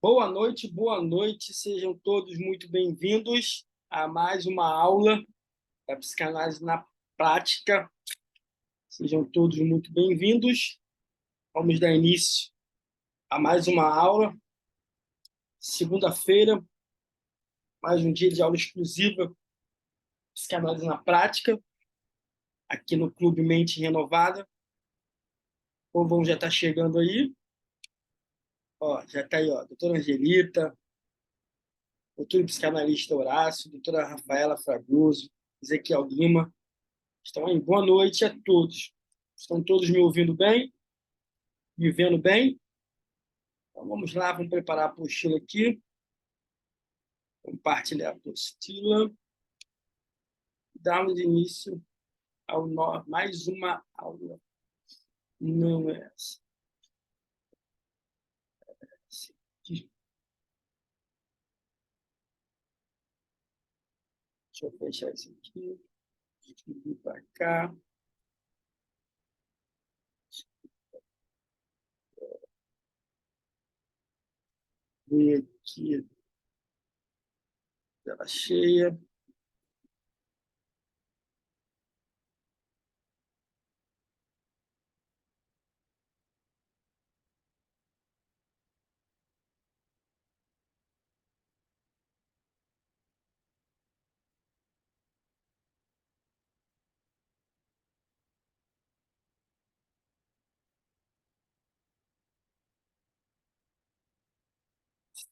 Boa noite, sejam todos muito bem-vindos a mais uma aula da psicanálise na prática. Sejam todos muito bem-vindos. Vamos dar início a mais uma aula. Segunda-feira, mais um dia de aula exclusiva, psicanálise na prática, aqui no Clube Mente Renovada. O povão já está chegando aí. Já está aí, doutora Angelita, doutor psicanalista Horácio, doutora Rafaela Fragoso, Ezequiel Lima. Estão aí. Boa noite a todos. Estão todos me ouvindo bem? Me vendo bem? Então, vamos lá, vamos preparar a apostila aqui. Compartilhar a apostila. Darmos início a mais uma aula. Não é essa. Deixa eu fechar isso aqui. Vir para cá. Ver aqui. Tela cheia.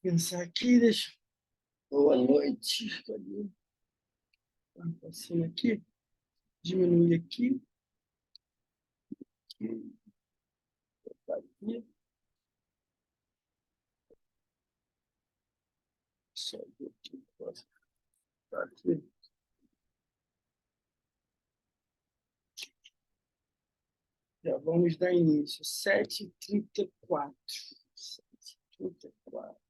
Pensar aqui, deixa. Boa noite. Passando aqui. Diminuir aqui. Aqui. Só aqui. Aqui. Já vamos dar início. 7h34. 7h34.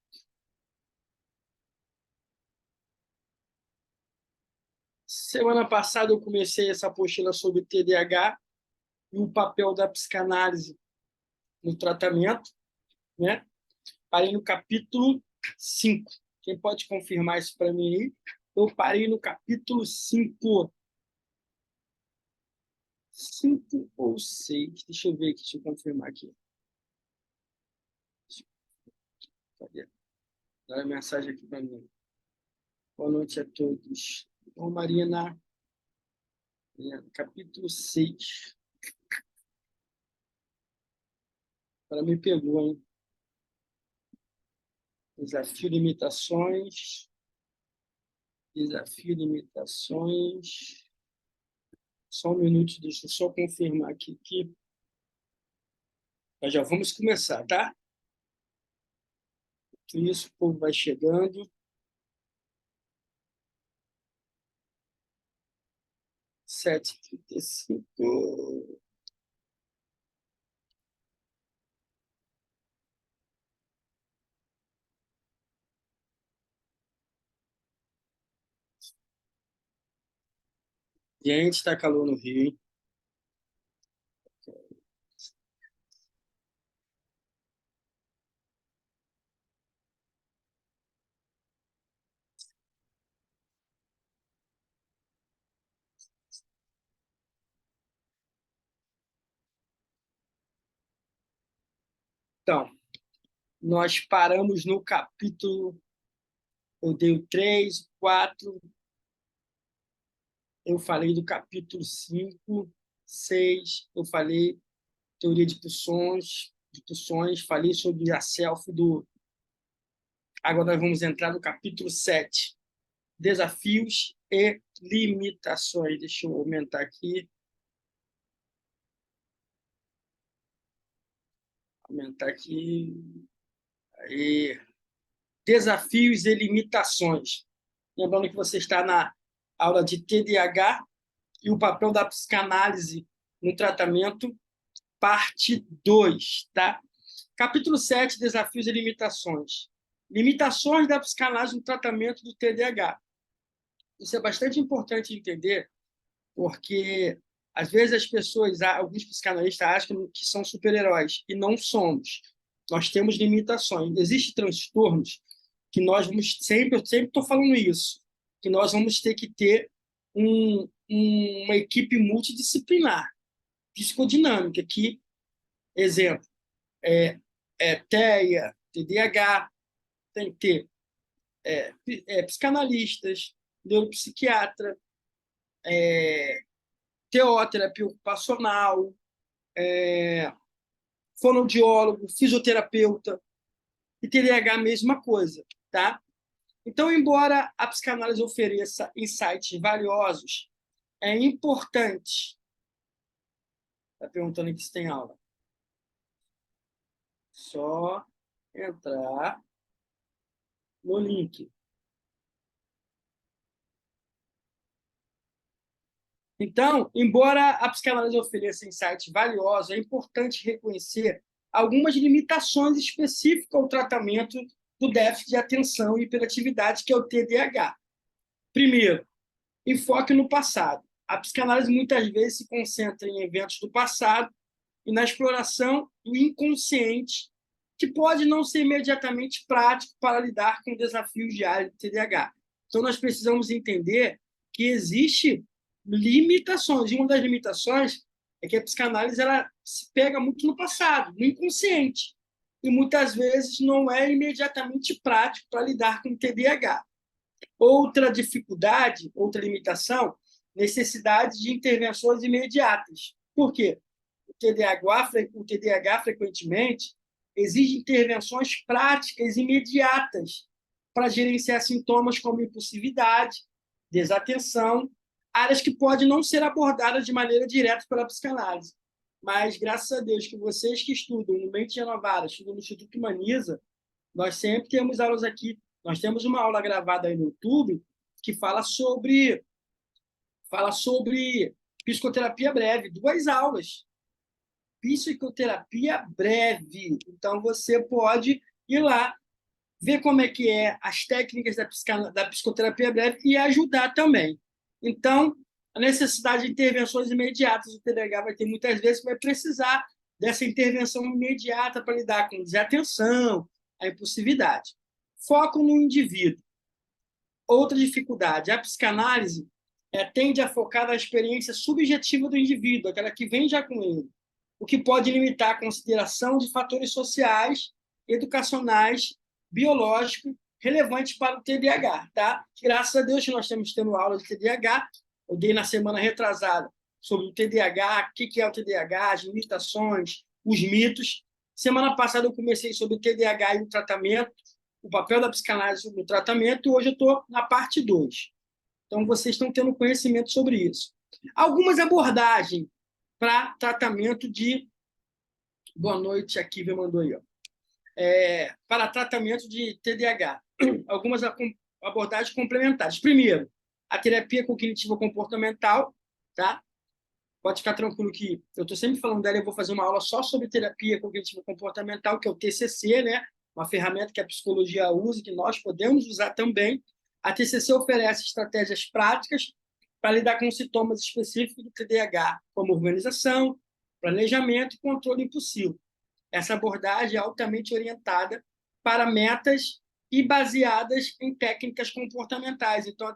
Semana passada eu comecei essa apostila sobre TDAH e o papel da psicanálise no tratamento, né? Parei no capítulo 5. Quem pode confirmar isso para mim aí? Eu parei no capítulo 5. 5 ou 6? Deixa eu ver aqui, deixa eu confirmar aqui. Cadê? Dá a mensagem aqui para mim. Boa noite a todos. Bom, Marina. Capítulo 6. Ela me pegou, hein? Desafio limitações. Desafio limitações. Só um minuto, deixa eu só confirmar aqui que nós já vamos começar, tá? Isso, o povo vai chegando. 7h35. Gente, está calor no Rio, hein? Então, nós paramos no capítulo, eu dei o 3, 4, eu falei do capítulo 5, 6, eu falei teoria de pulsões, falei sobre a self do... Agora nós vamos entrar no capítulo 7, desafios e limitações. Deixa eu aumentar aqui. Aumentar aqui. Aí. Desafios e limitações. Lembrando que você está na aula de TDAH e o papel da psicanálise no tratamento, parte 2, tá? Capítulo 7, desafios e limitações. Limitações da psicanálise no tratamento do TDAH. Isso é bastante importante entender, porque às vezes as pessoas, alguns psicanalistas acham que são super-heróis, e não somos. nós temos limitações. Existem transtornos que nós vamos sempre, eu sempre estou falando isso, que nós vamos ter que ter uma equipe multidisciplinar, psicodinâmica, que, exemplo, TEA, TDAH, tem que ter psicanalistas, neuropsiquiatra, teoterapia ocupacional, fonoaudiólogo, fisioterapeuta, e TDAH a mesma coisa, tá? Então, embora a psicanálise ofereça insights valiosos, é importante. Está perguntando aqui se tem aula. Só entrar no link. Então, embora a psicanálise ofereça insights valiosos, é importante reconhecer algumas limitações específicas ao tratamento do déficit de atenção e hiperatividade, que é o TDAH. Primeiro, enfoque no passado. A psicanálise muitas vezes se concentra em eventos do passado e na exploração do inconsciente, que pode não ser imediatamente prático para lidar com desafios diários do TDAH. Então, nós precisamos entender que existe limitações. E uma das limitações é que a psicanálise ela se pega muito no passado, no inconsciente, e muitas vezes não é imediatamente prático para lidar com o TDAH. Outra dificuldade, outra limitação, necessidade de intervenções imediatas. Por quê? O TDAH frequentemente exige intervenções práticas imediatas para gerenciar sintomas como impulsividade, desatenção, áreas que podem não ser abordadas de maneira direta pela psicanálise. Mas, graças a Deus, que vocês que estudam no Mente Renovada, estudam no Instituto Humaniza, nós sempre temos aulas aqui. Nós temos uma aula gravada aí no YouTube que fala sobre psicoterapia breve, 2 aulas. Psicoterapia breve. Então, você pode ir lá, ver como é que é as técnicas da psicoterapia breve e ajudar também. Então, a necessidade de intervenções imediatas, o TDAH vai ter muitas vezes que vai precisar dessa intervenção imediata para lidar com desatenção, a impulsividade. Foco no indivíduo. Outra dificuldade, a psicanálise tende a focar na experiência subjetiva do indivíduo, aquela que vem já com ele, o que pode limitar a consideração de fatores sociais, educacionais, biológicos, relevantes para o TDAH. Tá? Graças a Deus que nós estamos tendo aula de TDAH. Eu dei na semana retrasada sobre o TDAH, o que é o TDAH, as limitações, os mitos. Semana passada eu comecei sobre o TDAH e o tratamento, o papel da psicanálise no tratamento, e hoje eu estou na parte 2. Então, vocês estão tendo conhecimento sobre isso. Algumas abordagens para tratamento de... Boa noite, aqui me mandou aí. Ó. Para tratamento de TDAH. Algumas abordagens complementares. Primeiro, a terapia cognitiva comportamental, tá? Pode ficar tranquilo que eu estou sempre falando dela, eu vou fazer uma aula só sobre terapia cognitiva comportamental, que é o TCC, né? Uma ferramenta que a psicologia usa, que nós podemos usar também. A TCC oferece estratégias práticas para lidar com sintomas específicos do TDAH, como organização, planejamento e controle impulsivo. Essa abordagem é altamente orientada para metas e baseadas em técnicas comportamentais. Então,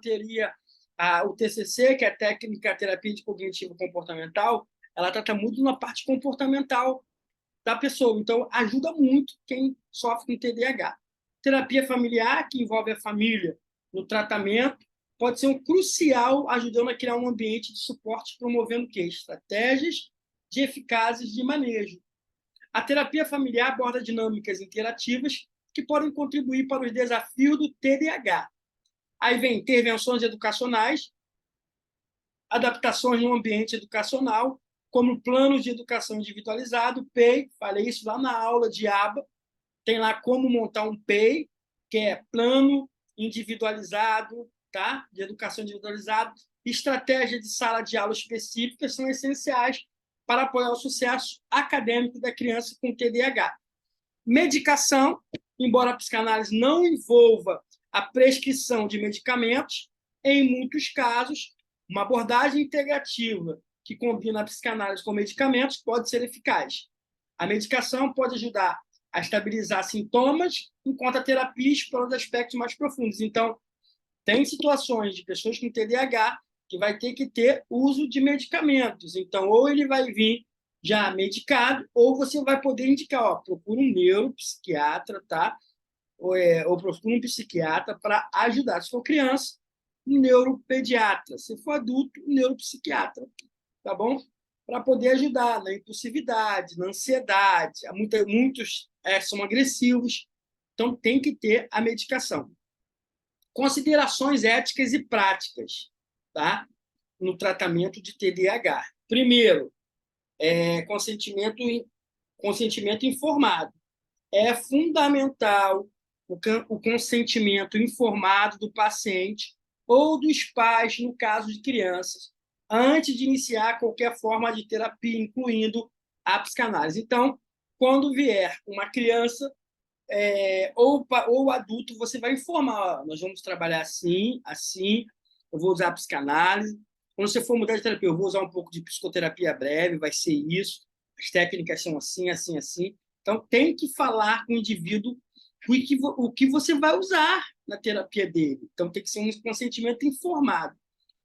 o TCC, que é a técnica terapia de cognitivo comportamental, ela trata muito na parte comportamental da pessoa. Então, ajuda muito quem sofre com TDAH. Terapia familiar, que envolve a família no tratamento, pode ser crucial, ajudando a criar um ambiente de suporte, promovendo o quê? Estratégias eficazes de manejo. A terapia familiar aborda dinâmicas interativas que podem contribuir para os desafios do TDAH. Aí vem intervenções educacionais, adaptações no ambiente educacional, como planos de educação individualizado, PEI, falei isso lá na aula de aba, tem lá como montar um PEI, que é plano individualizado, tá? De educação individualizada, estratégia de sala de aula específicas são essenciais para apoiar o sucesso acadêmico da criança com TDAH. Medicação, embora a psicanálise não envolva a prescrição de medicamentos, em muitos casos, uma abordagem integrativa que combina a psicanálise com medicamentos pode ser eficaz. A medicação pode ajudar a estabilizar sintomas, enquanto a terapia explora os aspectos mais profundos. Então, tem situações de pessoas com TDAH que vai ter que ter uso de medicamentos. Então, ou ele vai vir já medicado, ou você vai poder indicar, ó, procura um neuropsiquiatra, tá? Ou procura um psiquiatra para ajudar. Se for criança, um neuropediatra. Se for adulto, um neuropsiquiatra, tá bom? Para poder ajudar na impulsividade, na ansiedade. Muitos são agressivos, então tem que ter a medicação. Considerações éticas e práticas, tá? No tratamento de TDAH. Primeiro, consentimento informado. É fundamental o consentimento informado do paciente ou dos pais, no caso de crianças, antes de iniciar qualquer forma de terapia, incluindo a psicanálise. Então, quando vier uma criança ou adulto, você vai informar, ó, nós vamos trabalhar assim, assim, eu vou usar a psicanálise. Quando você for mudar de terapia, eu vou usar um pouco de psicoterapia breve, vai ser isso, as técnicas são assim, assim, assim. Então, tem que falar com o indivíduo o que você vai usar na terapia dele. Então, tem que ser um consentimento informado.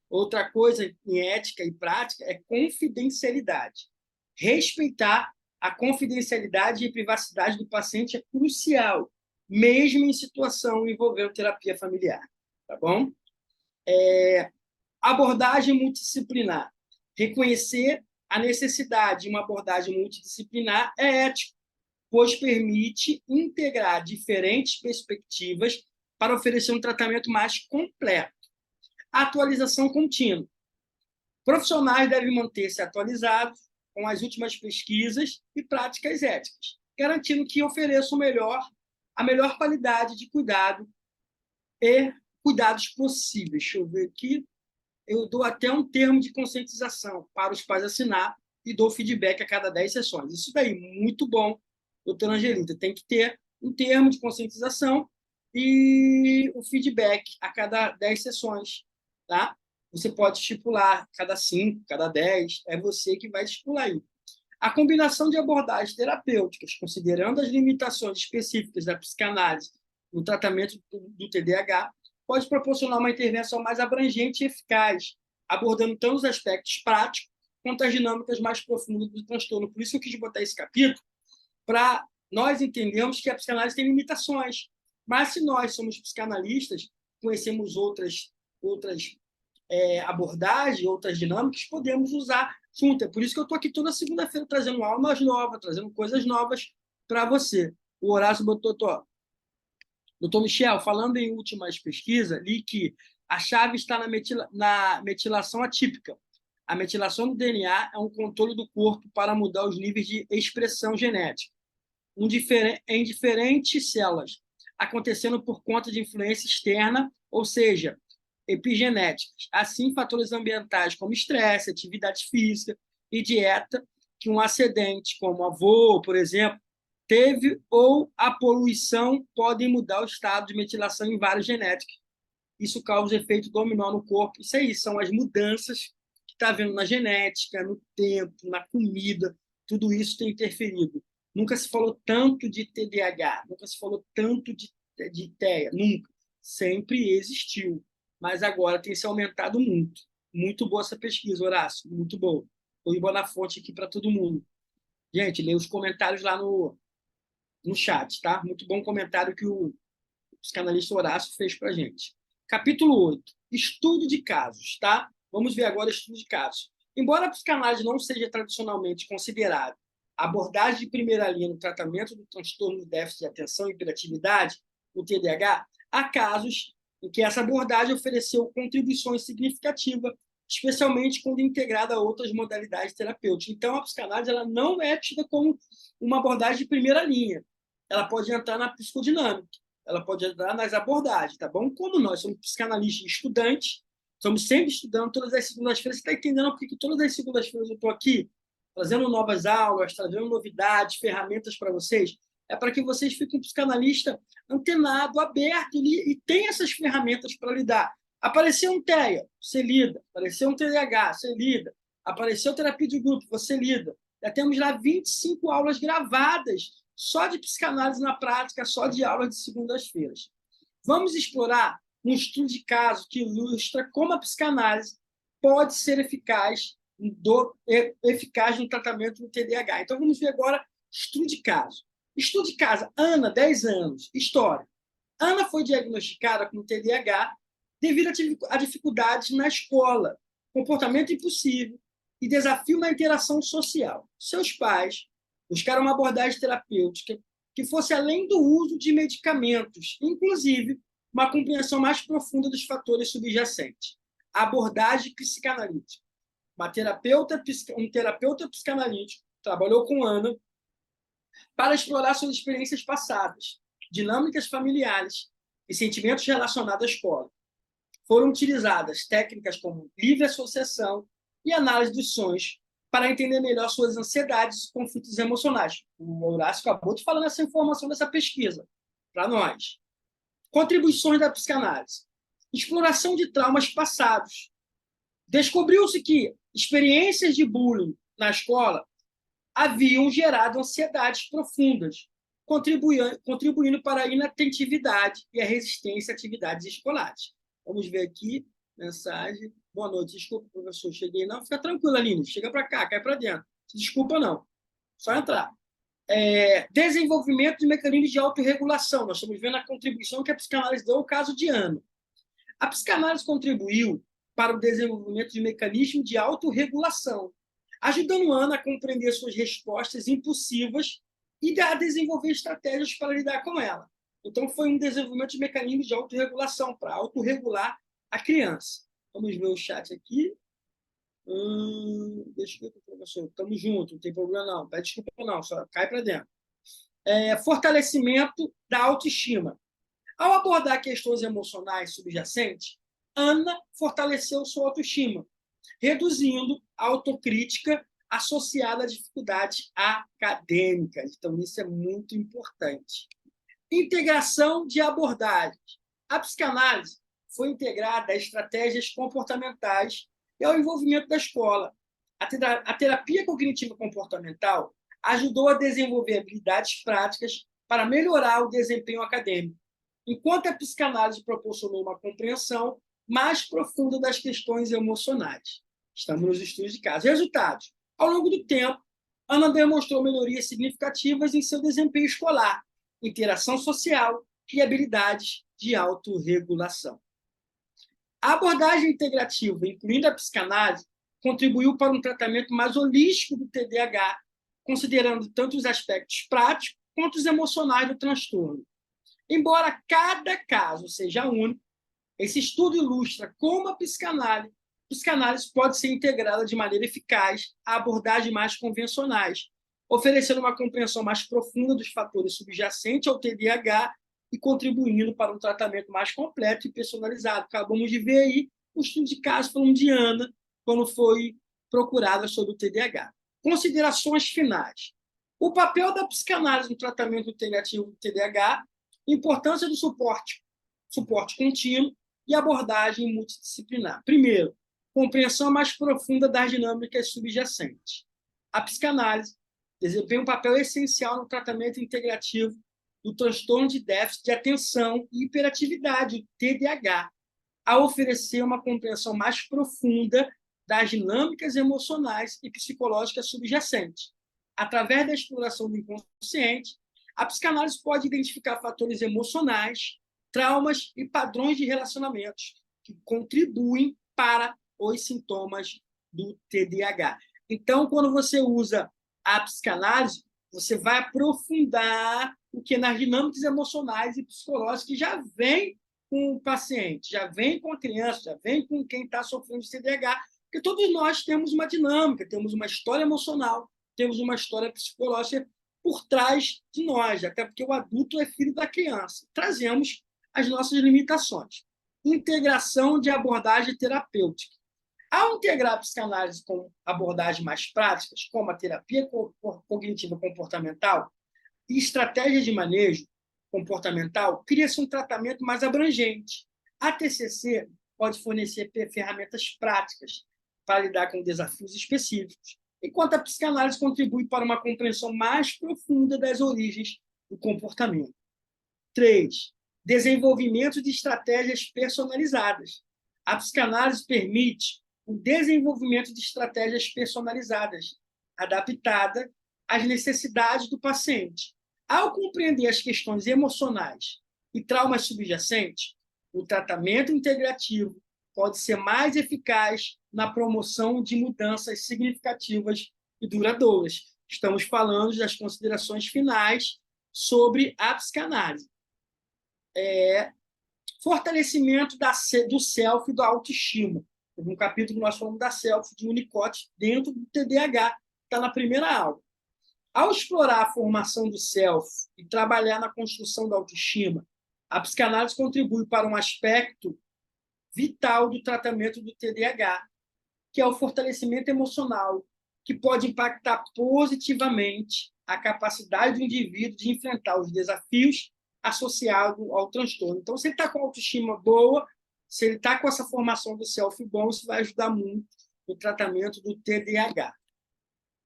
Outra coisa em ética e prática é confidencialidade. Respeitar a confidencialidade e privacidade do paciente é crucial, mesmo em situação envolvendo terapia familiar. Tá bom? Abordagem multidisciplinar. Reconhecer a necessidade de uma abordagem multidisciplinar é ético, pois permite integrar diferentes perspectivas para oferecer um tratamento mais completo. Atualização contínua. Profissionais devem manter-se atualizados com as últimas pesquisas e práticas éticas, garantindo que ofereçam a melhor qualidade de cuidado e cuidados possíveis. Deixa eu ver aqui. Eu dou até um termo de conscientização para os pais assinar e dou feedback a cada 10 sessões. Isso daí, muito bom, doutora Angelita. Tem que ter um termo de conscientização e o feedback a cada 10 sessões, tá? Você pode estipular cada 5, cada 10, é você que vai estipular aí. A combinação de abordagens terapêuticas, considerando as limitações específicas da psicanálise no tratamento do TDAH, pode proporcionar uma intervenção mais abrangente e eficaz, abordando tanto os aspectos práticos quanto as dinâmicas mais profundas do transtorno. Por isso eu quis botar esse capítulo, para nós entendermos que a psicanálise tem limitações. Mas se nós somos psicanalistas, conhecemos outras abordagens, outras dinâmicas, podemos usar junto. É por isso que eu estou aqui toda segunda-feira trazendo aulas novas, trazendo coisas novas para você. O Horácio botou, doutor Michel, falando em últimas pesquisas, li que a chave está na metilação atípica. A metilação do DNA é um controle do corpo para mudar os níveis de expressão genética em diferentes células, acontecendo por conta de influência externa, ou seja, epigenéticas. Assim, fatores ambientais como estresse, atividade física e dieta, que um acidente, como avô, por exemplo, teve, ou a poluição podem mudar o estado de metilação em vários genéticos. Isso causa efeito dominó no corpo. Isso aí são as mudanças que está havendo na genética, no tempo, na comida. Tudo isso tem interferido. Nunca se falou tanto de TDAH, nunca se falou tanto de TEA, nunca. Sempre existiu, mas agora tem se aumentado muito. Muito boa essa pesquisa, Horácio, muito boa. Vou ir na fonte aqui para todo mundo. Gente, lê os comentários lá no chat, tá? Muito bom comentário que o psicanalista Horácio fez para a gente. Capítulo 8. Estudo de casos, tá? Vamos ver agora estudo de casos. Embora a psicanálise não seja tradicionalmente considerada a abordagem de primeira linha no tratamento do transtorno de déficit de atenção e hiperatividade, o TDAH, há casos em que essa abordagem ofereceu contribuições significativas, especialmente quando integrada a outras modalidades terapêuticas. Então, a psicanálise ela não é tida como uma abordagem de primeira linha. Ela pode entrar na psicodinâmica, ela pode entrar nas abordagens, tá bom? Como nós somos psicanalistas estudantes, estamos sempre estudando todas as segundas-feiras. Você está entendendo por que todas as segundas-feiras eu estou aqui trazendo novas aulas, trazendo novidades, ferramentas para vocês? É para que vocês fiquem um psicanalista antenado, aberto e tenha essas ferramentas para lidar. Apareceu um TEA, você lida. Apareceu um TDAH, você lida. Apareceu terapia de grupo, você lida. Já temos lá 25 aulas gravadas só de psicanálise na prática, só de aulas de segundas-feiras. Vamos explorar um estudo de caso que ilustra como a psicanálise pode ser eficaz no tratamento do TDAH. Então, vamos ver agora estudo de caso. Estudo de caso, Ana, 10 anos, história. Ana foi diagnosticada com TDAH devido a dificuldades na escola, comportamento impossível e desafio na interação social. Seus pais buscaram uma abordagem terapêutica que fosse além do uso de medicamentos, inclusive uma compreensão mais profunda dos fatores subjacentes. A abordagem psicanalítica. Um terapeuta psicanalítico trabalhou com Ana para explorar suas experiências passadas, dinâmicas familiares e sentimentos relacionados à escola. Foram utilizadas técnicas como livre associação e análise dos sonhos para entender melhor suas ansiedades e conflitos emocionais. O Horácio acabou de falar nessa informação dessa pesquisa para nós. Contribuições da psicanálise. Exploração de traumas passados. Descobriu-se que experiências de bullying na escola haviam gerado ansiedades profundas, contribuindo para a inatentividade e a resistência a atividades escolares. Vamos ver aqui, mensagem. Boa noite, desculpa, professor, cheguei. Não, fica tranquilo, Aline, chega para cá, cai para dentro. Desculpa, não. Só entrar. Desenvolvimento de mecanismos de autorregulação. Nós estamos vendo a contribuição que a psicanálise deu ao caso de Ana. A psicanálise contribuiu para o desenvolvimento de mecanismos de autorregulação, ajudando Ana a compreender suas respostas impulsivas e a desenvolver estratégias para lidar com ela. Então, foi um desenvolvimento de mecanismos de autorregulação, para autorregular a criança. Vamos ver o chat aqui. Deixa eu ver, professor. Estamos juntos, não tem problema não. Pede desculpa não, só cai para dentro. Fortalecimento da autoestima. Ao abordar questões emocionais subjacentes, Ana fortaleceu sua autoestima, reduzindo a autocrítica associada a dificuldades acadêmicas. Então, isso é muito importante. Integração de abordagens. A psicanálise foi integrada a estratégias comportamentais e ao envolvimento da escola. A terapia cognitiva comportamental ajudou a desenvolver habilidades práticas para melhorar o desempenho acadêmico, enquanto a psicanálise proporcionou uma compreensão mais profunda das questões emocionais. Estamos nos estudos de caso. Resultados. Ao longo do tempo, Ana demonstrou melhorias significativas em seu desempenho escolar, interação social e habilidades de autorregulação. A abordagem integrativa, incluindo a psicanálise, contribuiu para um tratamento mais holístico do TDAH, considerando tanto os aspectos práticos quanto os emocionais do transtorno. Embora cada caso seja único, esse estudo ilustra como a psicanálise pode ser integrada de maneira eficaz a abordagens mais convencionais, oferecendo uma compreensão mais profunda dos fatores subjacentes ao TDAH e contribuindo para um tratamento mais completo e personalizado. Acabamos de ver aí um estudo de caso falando de Ana, quando foi procurada sobre o TDAH. Considerações finais. O papel da psicanálise no tratamento integrativo do TDAH, importância do suporte contínuo e abordagem multidisciplinar. Primeiro, compreensão mais profunda das dinâmicas subjacentes. A psicanálise desempenha um papel essencial no tratamento integrativo do transtorno de déficit de atenção e hiperatividade, o TDAH, a oferecer uma compreensão mais profunda das dinâmicas emocionais e psicológicas subjacentes. Através da exploração do inconsciente, a psicanálise pode identificar fatores emocionais, traumas e padrões de relacionamentos que contribuem para os sintomas do TDAH. Então, quando você usa a psicanálise, você vai aprofundar o que nas dinâmicas emocionais e psicológicas que já vem com o paciente, já vem com a criança, já vem com quem está sofrendo de TDAH, porque todos nós temos uma dinâmica, temos uma história emocional, temos uma história psicológica por trás de nós, até porque o adulto é filho da criança. Trazemos as nossas limitações. Integração de abordagem terapêutica. Ao integrar a psicanálise com abordagens mais práticas, como a terapia cognitiva comportamental e estratégias de manejo comportamental, cria-se um tratamento mais abrangente. A TCC pode fornecer ferramentas práticas para lidar com desafios específicos, enquanto a psicanálise contribui para uma compreensão mais profunda das origens do comportamento. 3. Desenvolvimento de estratégias personalizadas. A psicanálise permite o desenvolvimento de estratégias personalizadas, adaptada às necessidades do paciente. Ao compreender as questões emocionais e traumas subjacentes, o tratamento integrativo pode ser mais eficaz na promoção de mudanças significativas e duradouras. Estamos falando das considerações finais sobre a psicanálise. Fortalecimento do self e da autoestima. No capítulo nós falamos da self de Winnicott dentro do TDAH, está na primeira aula. Ao explorar a formação do self e trabalhar na construção da autoestima, a psicanálise contribui para um aspecto vital do tratamento do TDAH, que é o fortalecimento emocional, que pode impactar positivamente a capacidade do indivíduo de enfrentar os desafios associados ao transtorno. Então, se ele está com autoestima boa, se ele está com essa formação do self bom, isso vai ajudar muito no tratamento do TDAH.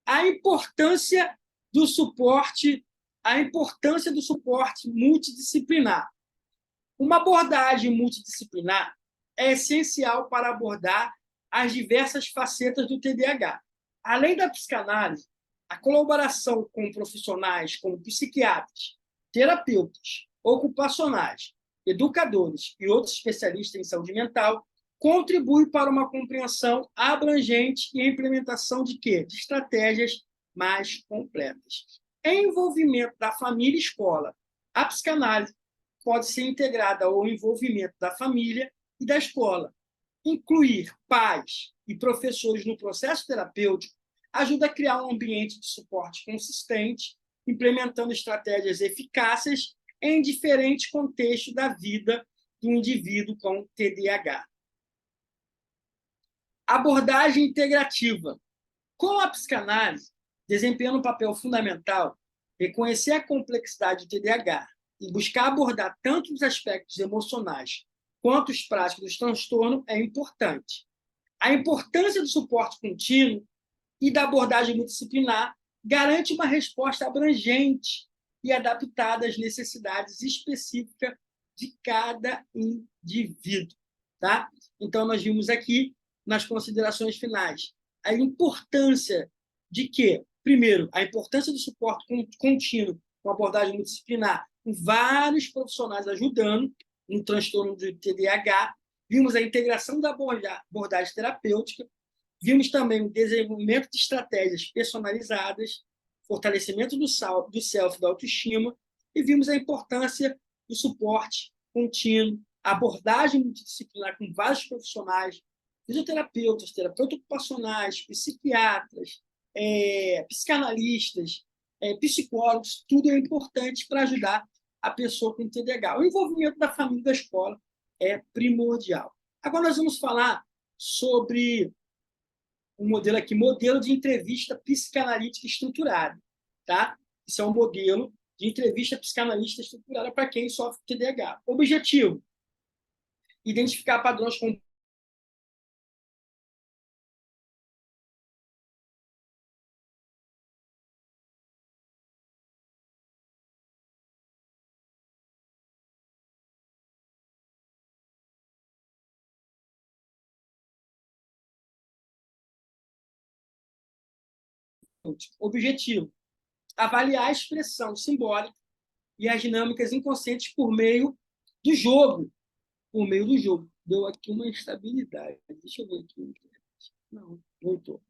A importância do suporte multidisciplinar. Uma abordagem multidisciplinar é essencial para abordar as diversas facetas do TDAH. Além da psicanálise, a colaboração com profissionais como psiquiatras, terapeutas, ocupacionais, educadores e outros especialistas em saúde mental contribui para uma compreensão abrangente e a implementação de quê? De estratégias mais completas. Envolvimento da família e escola. A psicanálise pode ser integrada ao envolvimento da família e da escola. Incluir pais e professores no processo terapêutico ajuda a criar um ambiente de suporte consistente, implementando estratégias eficazes em diferentes contextos da vida do indivíduo com TDAH. Abordagem integrativa. Com a psicanálise, desempenhando um papel fundamental, reconhecer a complexidade do TDAH e buscar abordar tanto os aspectos emocionais quanto os práticos do transtorno é importante. A importância do suporte contínuo e da abordagem multidisciplinar garante uma resposta abrangente e adaptada às necessidades específicas de cada indivíduo. Tá? Então, nós vimos aqui, nas considerações finais, a importância de que, primeiro, a importância do suporte contínuo com abordagem multidisciplinar, com vários profissionais ajudando no transtorno do TDAH, vimos a integração da abordagem terapêutica, vimos também o desenvolvimento de estratégias personalizadas, fortalecimento do self, da autoestima, e vimos a importância do suporte contínuo, abordagem multidisciplinar com vários profissionais, fisioterapeutas, terapeutas ocupacionais, psiquiatras, psicanalistas, psicólogos, tudo é importante para ajudar a pessoa com TDAH. O envolvimento da família e da escola é primordial. Agora nós vamos falar sobre um modelo aqui, modelo de entrevista psicanalítica estruturada. Tá? Isso é um modelo de entrevista psicanalítica estruturada para quem sofre TDAH. Objetivo: identificar padrões com objetivo: avaliar a expressão simbólica e as dinâmicas inconscientes por meio do jogo. Por meio do jogo. Deu aqui uma instabilidade. Deixa eu ver aqui. Não, voltou.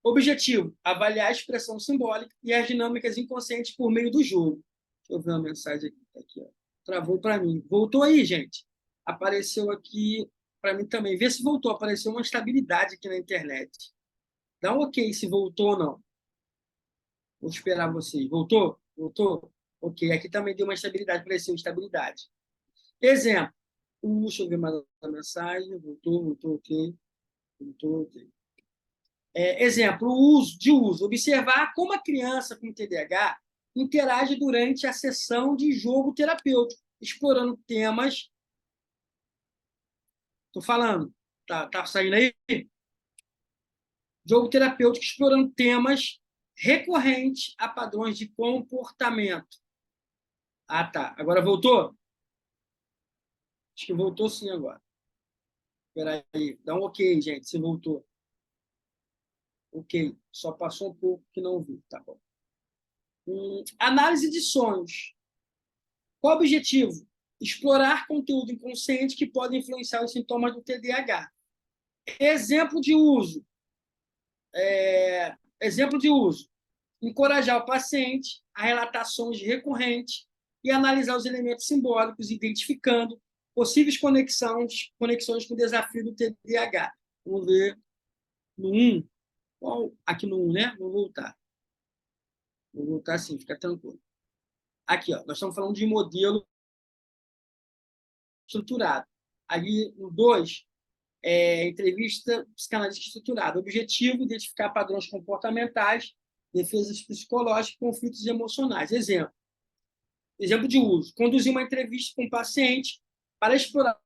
Objetivo: avaliar a expressão simbólica e as dinâmicas inconscientes por meio do jogo. Deixa eu ver uma mensagem aqui. Ó. Travou para mim. Voltou aí, gente? Apareceu aqui para mim também. Vê se voltou. Apareceu uma estabilidade aqui na internet. Dá um ok se voltou ou não. Vou esperar vocês. Voltou? Voltou? Ok. Aqui também deu uma estabilidade. Apareceu estabilidade. Exemplo. Deixa eu ver mais a mensagem. Voltou, ok. Voltou, ok. Exemplo, o uso. Observar como a criança com TDAH interage durante a sessão de jogo terapêutico, explorando temas. Estou falando. Tá saindo aí? Jogo terapêutico explorando temas recorrentes a padrões de comportamento. Ah, tá. Agora voltou? Acho que voltou sim agora. Espera aí. Dá um ok, gente, se voltou. Ok. Só passou um pouco que não vi. Tá bom. Análise de sonhos. Qual o objetivo? Explorar conteúdo inconsciente que pode influenciar os sintomas do TDAH. Exemplo de uso. Exemplo de uso. Encorajar o paciente a relatar sonhos recorrentes e analisar os elementos simbólicos, identificando possíveis conexões com o desafio do TDAH. Vamos ver no 1. Aqui no 1, né? Vou voltar. Vou voltar assim, fica tranquilo. Aqui, ó, nós estamos falando de modelo estruturado. Ali no 2, entrevista psicanalítica estruturada. Objetivo: identificar padrões comportamentais, defesas psicológicas e conflitos emocionais. Exemplo de uso: conduzir uma entrevista com o paciente para explorar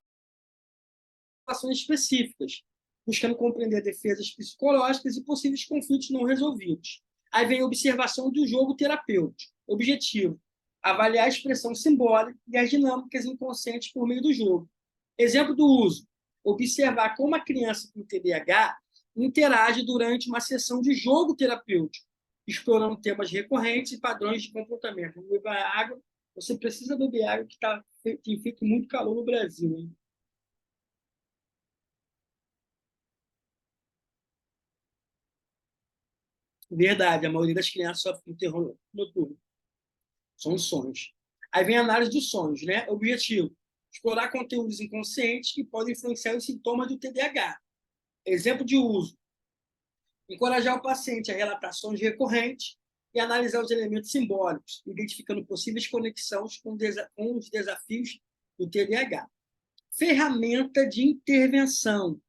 ações específicas, buscando compreender defesas psicológicas e possíveis conflitos não resolvidos. Aí vem a observação do jogo terapêutico. Objetivo: avaliar a expressão simbólica e as dinâmicas inconscientes por meio do jogo. Exemplo do uso: observar como a criança com TDAH interage durante uma sessão de jogo terapêutico, explorando temas recorrentes e padrões de comportamento. Beber água. Você precisa beber água, que tem feito muito calor no Brasil, hein? Verdade, a maioria das crianças sofre com terror noturno. São os sonhos. Aí vem a análise dos sonhos, né? Objetivo: explorar conteúdos inconscientes que podem influenciar os sintomas do TDAH. Exemplo de uso: encorajar o paciente a relatar sonhos recorrentes e analisar os elementos simbólicos, identificando possíveis conexões com os desafios do TDAH. Ferramenta de intervenção.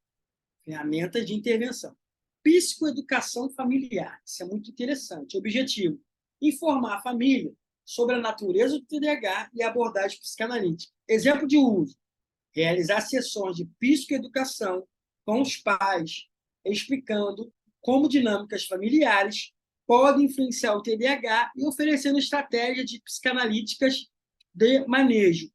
Ferramenta de intervenção. Psicoeducação familiar. Isso é muito interessante. Objetivo: informar a família sobre a natureza do TDAH e a abordagem psicanalítica. Exemplo de uso: realizar sessões de psicoeducação com os pais, explicando como dinâmicas familiares podem influenciar o TDAH e oferecendo estratégias de psicanalíticas de manejo.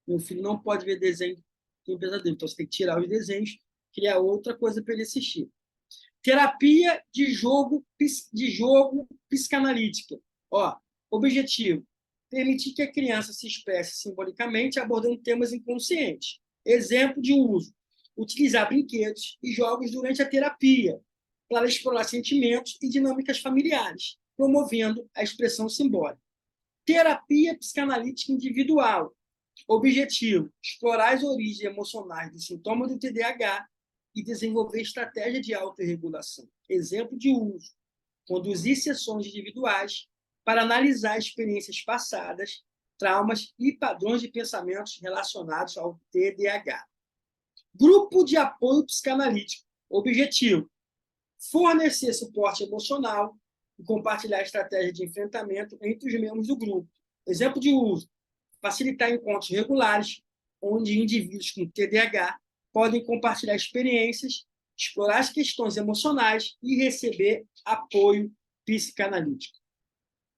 Meu filho não pode ver desenho em pesadelo, então você tem que tirar os desenhos, criar outra coisa para ele assistir. Terapia de jogo psicanalítica. Ó, objetivo: permitir que a criança se expresse simbolicamente abordando temas inconscientes. Exemplo de uso: utilizar brinquedos e jogos durante a terapia para explorar sentimentos e dinâmicas familiares, promovendo a expressão simbólica. Terapia psicanalítica individual. Objetivo: explorar as origens emocionais dos sintomas do TDAH e desenvolver estratégia de autorregulação. Exemplo de uso: conduzir sessões individuais para analisar experiências passadas, traumas e padrões de pensamentos relacionados ao TDAH. Grupo de apoio psicanalítico. Objetivo: fornecer suporte emocional e compartilhar estratégias de enfrentamento entre os membros do grupo. Exemplo de uso: facilitar encontros regulares, onde indivíduos com TDAH podem compartilhar experiências, explorar as questões emocionais e receber apoio psicanalítico.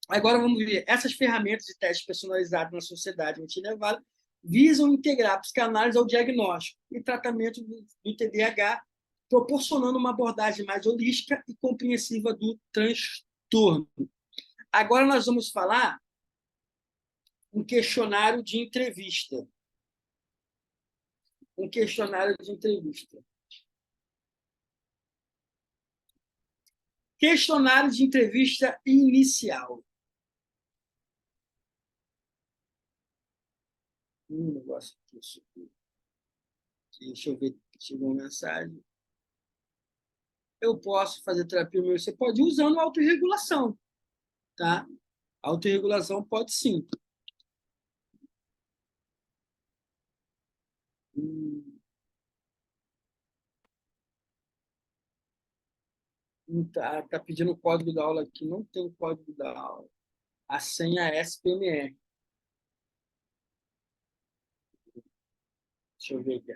Agora vamos ver. Essas ferramentas de testes personalizados na sociedade multilevada visam integrar a psicanálise ao diagnóstico e tratamento do TDAH, proporcionando uma abordagem mais holística e compreensiva do transtorno. Agora nós vamos falar um questionário de entrevista. Um questionário de entrevista. Questionário de entrevista inicial. Negócio aqui. Deixa eu ver se chegou uma mensagem. Eu posso fazer terapia, você pode ir usando autorregulação, tá? Autorregulação pode sim. Tá pedindo o código da aula aqui, não tem o código da aula. A senha é SPMR. Deixa eu ver aqui.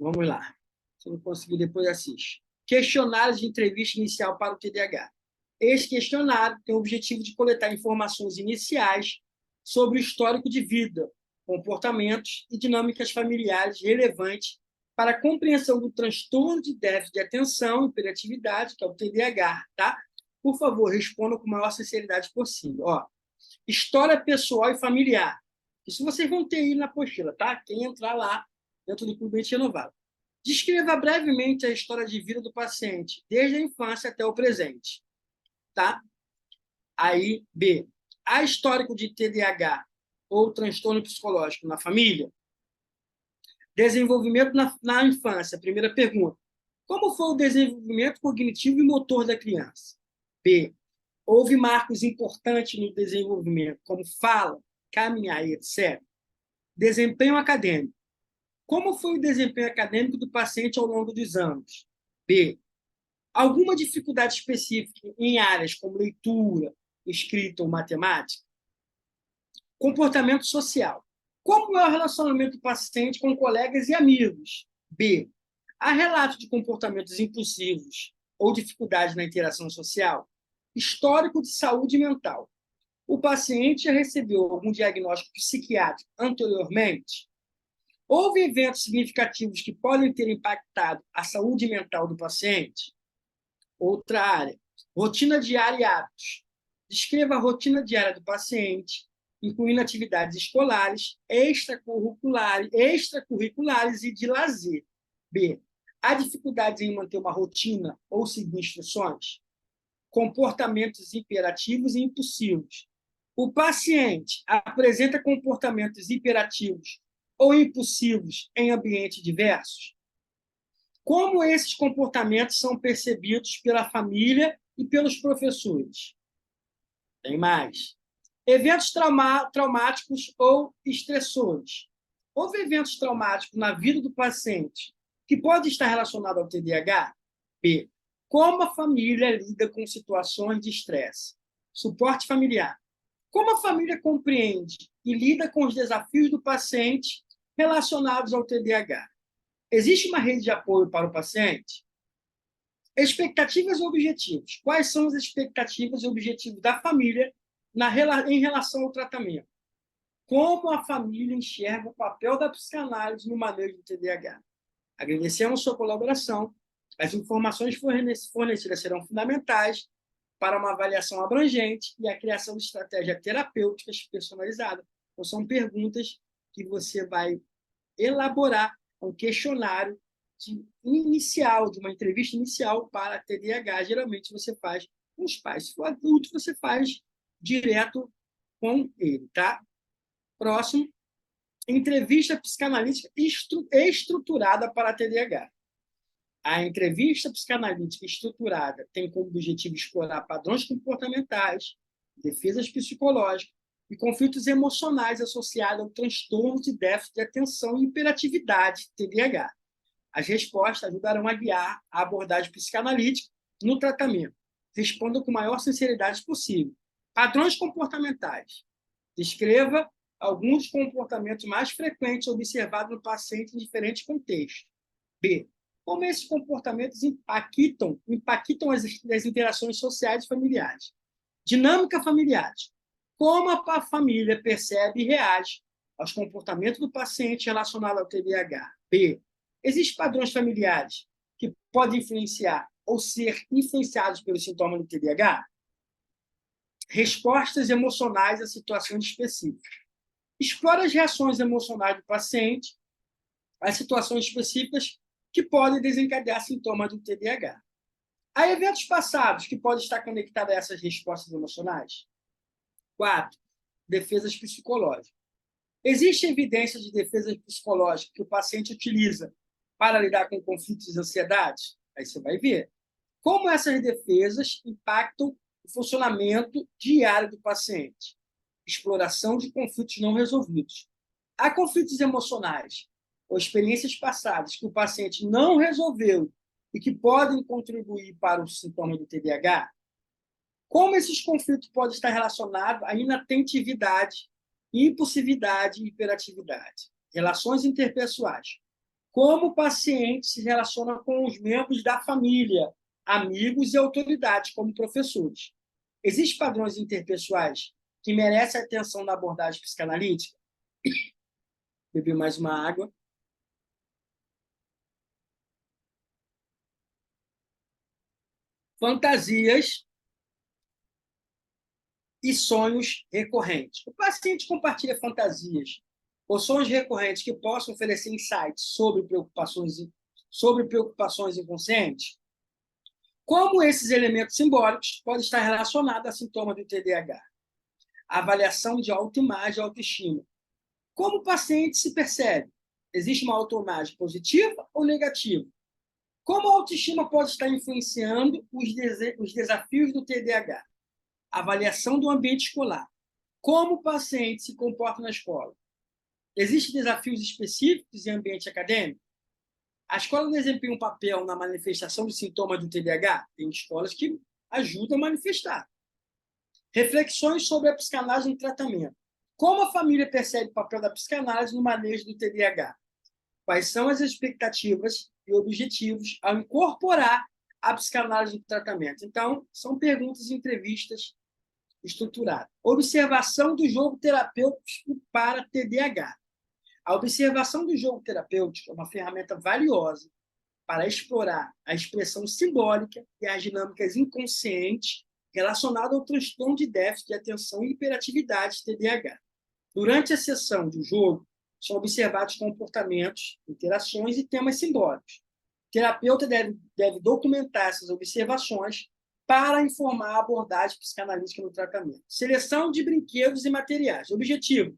Vamos lá. Se não conseguir, depois assiste. Questionários de entrevista inicial para o TDAH. Este questionário tem o objetivo de coletar informações iniciais sobre o histórico de vida, comportamentos e dinâmicas familiares relevantes para a compreensão do transtorno de déficit de atenção e hiperatividade, que é o TDAH, tá? Por favor, responda com a maior sinceridade possível. Ó, história pessoal e familiar. Isso vocês vão ter aí na apostila, tá? Quem entrar lá dentro do Clube Mente Renovado. Descreva brevemente a história de vida do paciente, desde a infância até o presente, tá? Aí, B. Há histórico de TDAH ou transtorno psicológico na família? Desenvolvimento na infância. Primeira pergunta. Como foi o desenvolvimento cognitivo e motor da criança? B. Houve marcos importantes no desenvolvimento, como fala, caminhar, etc. Desempenho acadêmico. Como foi o desempenho acadêmico do paciente ao longo dos anos? B. Alguma dificuldade específica em áreas como leitura, escrita ou matemática? Comportamento social. Como é o relacionamento do paciente com colegas e amigos? B. Há relatos de comportamentos impulsivos ou dificuldade na interação social? Histórico de saúde mental. O paciente já recebeu algum diagnóstico psiquiátrico anteriormente? Houve eventos significativos que podem ter impactado a saúde mental do paciente? Outra área. Rotina diária e hábitos. Descreva a rotina diária do paciente, incluindo atividades escolares, extracurriculares e de lazer. B. Há dificuldades em manter uma rotina ou seguir instruções? Comportamentos hiperativos e impulsivos. O paciente apresenta comportamentos hiperativos ou impulsivos em ambientes diversos? Como esses comportamentos são percebidos pela família e pelos professores? Tem mais. Eventos traumáticos ou estressores. Houve eventos traumáticos na vida do paciente que pode estar relacionado ao TDAH? B. Como a família lida com situações de estresse? Suporte familiar. Como a família compreende e lida com os desafios do paciente relacionados ao TDAH? Existe uma rede de apoio para o paciente? Expectativas e objetivos. Quais são as expectativas e objetivos da família em relação ao tratamento? Como a família enxerga o papel da psicanálise no manejo do TDAH? Agradecemos sua colaboração. As informações fornecidas serão fundamentais para uma avaliação abrangente e a criação de estratégias terapêuticas personalizadas. Então, são perguntas que você vai elaborar um questionário inicial, de uma entrevista inicial para TDAH. Geralmente você faz com os pais. Se for adulto, você faz direto com ele, tá? Próximo, entrevista psicanalítica estruturada para TDAH. A entrevista psicanalítica estruturada tem como objetivo explorar padrões comportamentais, defesas psicológicas e conflitos emocionais associados ao transtorno de déficit de atenção e hiperatividade, TDAH. As respostas ajudarão a guiar a abordagem psicanalítica no tratamento. Responda com a maior sinceridade possível. Padrões comportamentais. Descreva alguns comportamentos mais frequentes observados no paciente em diferentes contextos. B. Como esses comportamentos impactam as interações sociais e familiares. Dinâmica familiar. Como a família percebe e reage aos comportamentos do paciente relacionado ao TDAH. B. Existem padrões familiares que podem influenciar ou ser influenciados pelos sintomas do TDAH? Respostas emocionais a situações específicas. Explore as reações emocionais do paciente às situações específicas que podem desencadear sintomas do TDAH. Há eventos passados que podem estar conectados a essas respostas emocionais? 4. Defesas psicológicas. Existe evidência de defesas psicológicas que o paciente utiliza para lidar com conflitos e ansiedades? Aí você vai ver. Como essas defesas impactam o funcionamento diário do paciente? Exploração de conflitos não resolvidos. Há conflitos emocionais ou experiências passadas que o paciente não resolveu e que podem contribuir para o sintoma do TDAH? Como esses conflitos podem estar relacionados à inatentividade, impulsividade e hiperatividade? Relações interpessoais. Como o paciente se relaciona com os membros da família, amigos e autoridades, como professores. Existem padrões interpessoais que merecem atenção na abordagem psicanalítica? Bebi mais uma água. Fantasias e sonhos recorrentes. O paciente compartilha fantasias ou sonhos recorrentes que possam oferecer insights sobre preocupações inconscientes. Como esses elementos simbólicos podem estar relacionados a sintomas do TDAH? Avaliação de autoimagem e autoestima. Como o paciente se percebe? Existe uma autoimagem positiva ou negativa? Como a autoestima pode estar influenciando os desafios do TDAH? Avaliação do ambiente escolar. Como o paciente se comporta na escola? Existem desafios específicos em ambiente acadêmico? A escola desempenha um papel na manifestação dos sintomas do TDAH? Tem escolas que ajudam a manifestar. Reflexões sobre a psicanálise no tratamento. Como a família percebe o papel da psicanálise no manejo do TDAH? Quais são as expectativas e objetivos ao incorporar a psicanálise no tratamento? Então, são perguntas e entrevistas estruturada. Observação do jogo terapêutico para TDAH. A observação do jogo terapêutico é uma ferramenta valiosa para explorar a expressão simbólica e as dinâmicas inconscientes relacionadas ao transtorno de déficit de atenção e hiperatividade TDAH. Durante a sessão do jogo, são observados comportamentos, interações e temas simbólicos. O terapeuta deve documentar essas observações para informar a abordagem psicanalítica no tratamento. Seleção de brinquedos e materiais. Objetivo: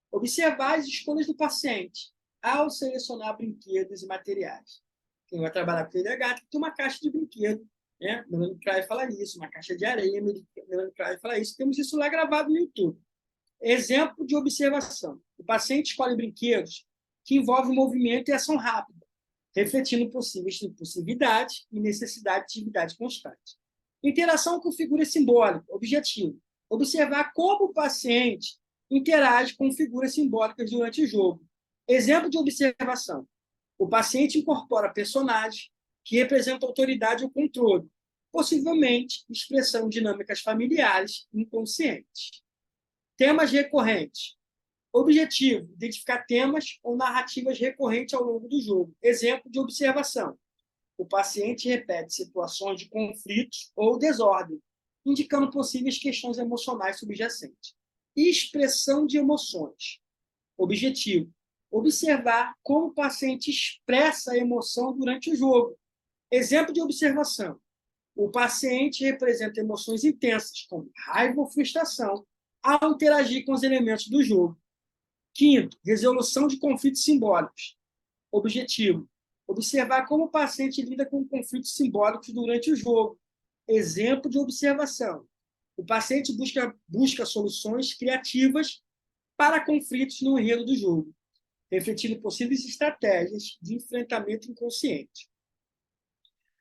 observar as escolhas do paciente ao selecionar brinquedos e materiais. Quem vai trabalhar com TDAH tem que ter uma caixa de brinquedo, né? Melanie Klein fala isso, uma caixa de areia, Melanie Klein fala isso. Temos isso lá gravado no YouTube. Exemplo de observação. O paciente escolhe brinquedos que envolvem movimento e ação rápida, refletindo possíveis impulsividade e necessidade de atividade constante. Interação com figuras simbólicas. Objetivo: observar como o paciente interage com figuras simbólicas durante o jogo. Exemplo de observação: o paciente incorpora personagens que representam autoridade ou controle, possivelmente expressando dinâmicas familiares inconscientes. Temas recorrentes. Objetivo: identificar temas ou narrativas recorrentes ao longo do jogo. Exemplo de observação: o paciente repete situações de conflitos ou desordem, indicando possíveis questões emocionais subjacentes. Expressão de emoções. Objetivo: observar como o paciente expressa a emoção durante o jogo. Exemplo de observação: o paciente representa emoções intensas, como raiva ou frustração, ao interagir com os elementos do jogo. Quinto, resolução de conflitos simbólicos. Objetivo: observar como o paciente lida com conflitos simbólicos durante o jogo. Exemplo de observação: o paciente busca soluções criativas para conflitos no enredo do jogo, refletindo possíveis estratégias de enfrentamento inconsciente.